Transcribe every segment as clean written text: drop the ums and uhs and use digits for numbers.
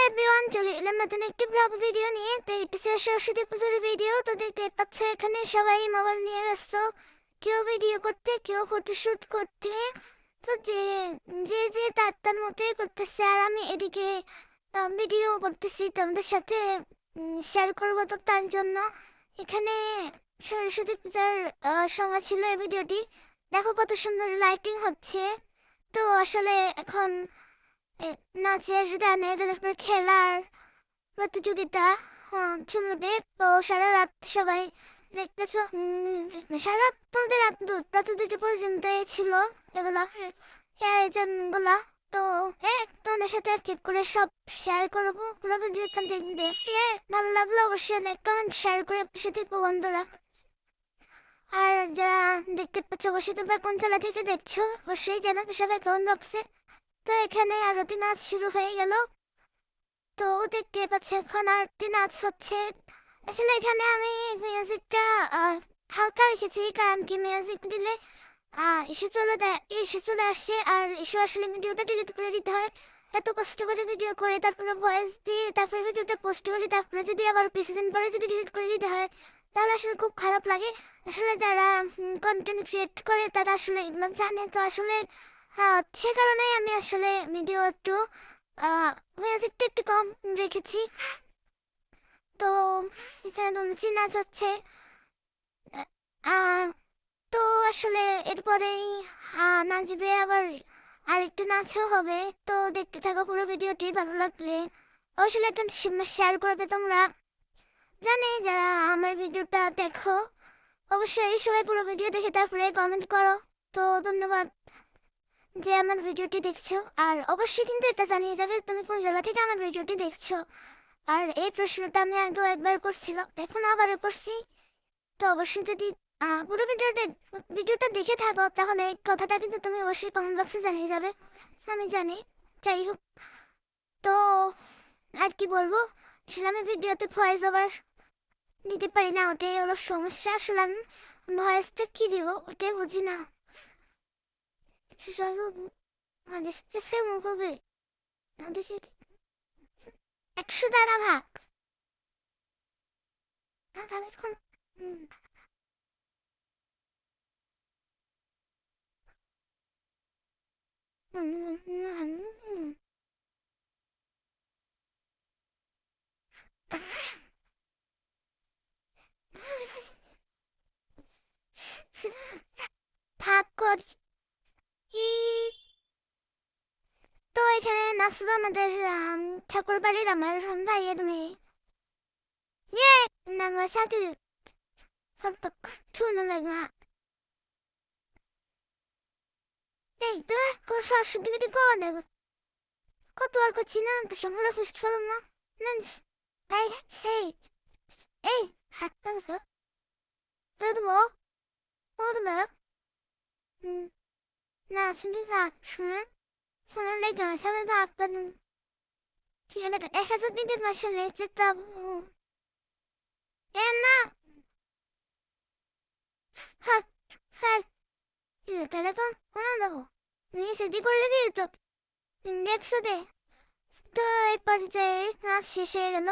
Everyone, চলে এলাম নতুন একটি ব্লগ ভিডিও নিয়ে। তো এটি সরস্বতী পুজোর ভিডিও। তো দেখতে পাচ্ছ এখানে সবাই মোবাইল নিয়ে ব্যস্ত, কেউ ভিডিও করতে, কেউ ফটোশুট করতে। তো যে যে যে তার তার মতোই করতেছে, আর আমি এদিকে ভিডিও করতেছি তোমাদের সাথে শেয়ার করবো। তো তার জন্য এখানে সরস্বতী পূজার সময় ছিল এই ভিডিওটি। দেখো কত সুন্দর লাইটিং হচ্ছে। তো আসলে এখন নাচের গানের তারপর খেলার প্রতিযোগিতা চলবে। তো সারা রাত সবাই দেখতেছো, সারা রাত বলতে রাত 2টা পর্যন্ত ছিল এগুলা আয়োজনগুলা। তো তোমাদের সাথে ঠিক করে সব শেয়ার করবো পুরো ভিডিওটা দেখবে। ভালো লাগলো অবশ্যই লাইক কমেন্ট শেয়ার করে পাশে থেকো বন্ধুরা। আর যারা দেখতে পাচ্ছ অবশ্যই তোমরা কোন জেলা থেকে দেখছো অবশ্যই জানাতে সবাই কমেন্ট বক্সে। তো এখানে আরতি নাচ শুরু হয়ে গেল। তো দেখতে পাচ্ছি এখন আরতি নাচ হচ্ছে। আসলে এখানে আমি মিউজিকটা হালকা রেখেছি, কারণ কি মিউজিক দিলে ইস্যু চলে আসছে, আর ইস্যু আসলে ভিডিওটা ডিলিট করে দিতে হয়। এত কষ্ট করে ভিডিও করে তারপরে ভয়েস দিয়ে তারপরে ভিডিওটা পোস্ট করি, তারপরে যদি আবার কিছুদিন পরে যদি ডিলিট করে দিতে হয় তাহলে আসলে খুব খারাপ লাগে। আসলে যারা কন্টেন্ট ক্রিয়েট করে তারা আসলে এগুলো জানে। তো আসলে সে কারণে আমি আসলে ভিডিও একটু মিউজিকটা একটু কম রেখেছি। তো এখানে দুলছি নাচ হচ্ছে। আহ, তো আসলে এরপরেই নাচবে আবার আরেকটু নাচও হবে। তো দেখতে থাকো পুরো ভিডিওটি, ভালো লাগলে আসলে একটা শেয়ার করবে তোমরা। জানি যারা আমার ভিডিওটা দেখো অবশ্যই সবাই পুরো ভিডিও দেখে তারপরে কমেন্ট করো। তো ধন্যবাদ যে আমার ভিডিওটি দেখছো। আর অবশ্যই কিন্তু এটা জানিয়ে যাবে তুমি কোন জেলা থেকে আমার ভিডিওটি দেখছো। আর এই প্রশ্নটা আমি আগেও একবার করছিলাম, এখন আবারও করছি। তো অবশ্যই যদি পুরো ভিডিওটা দেখে থাকো তাহলে এই কথাটা কিন্তু তুমি অবশ্যই কমেন্ট বক্সে জানিয়ে যাবে। আমি জানি। যাই হোক, তো আর কি বলবো, আসলে আমি ভিডিওতে ভয়েস ওভার দিতে পারি না, ওটাই হলো সমস্যা। আসলে আমি ভয়েসটা কি দিব ওটাই বুঝি না। সে মুখবে 100 দ্বারা ভাগ না তাহলে এখন ভাগ করি। তো এখানে নাচলো আমাদের ঠাকুর বাড়ির আমার ভাইয়ের মেয়ে। ইয়ে নাম সাথে ফটক শুনে লাগা। এই তো সরস্বতী দেব কত আর করছি না, সময় ফিস্ট ফেলাম না। ভাই সেই এই হাতটা দেবো দেবো না শুনে ভাগ শুনে শুনে লেগে সবাই ভাগ করেন। ঠিক আছে 1000 দিনের মাসে লেগেছে তবু না হ্যাঁ হ্যাঁ এরকম কোনো দেখো নিয়ে সেটি করে দিয়ে তো 100 দে। তো এই পর্যায়ে নাচ শেষ হয়ে গেল।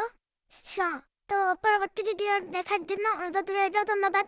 তো পরবর্তী ভিডিও দেখার জন্য ধন্যবাদ।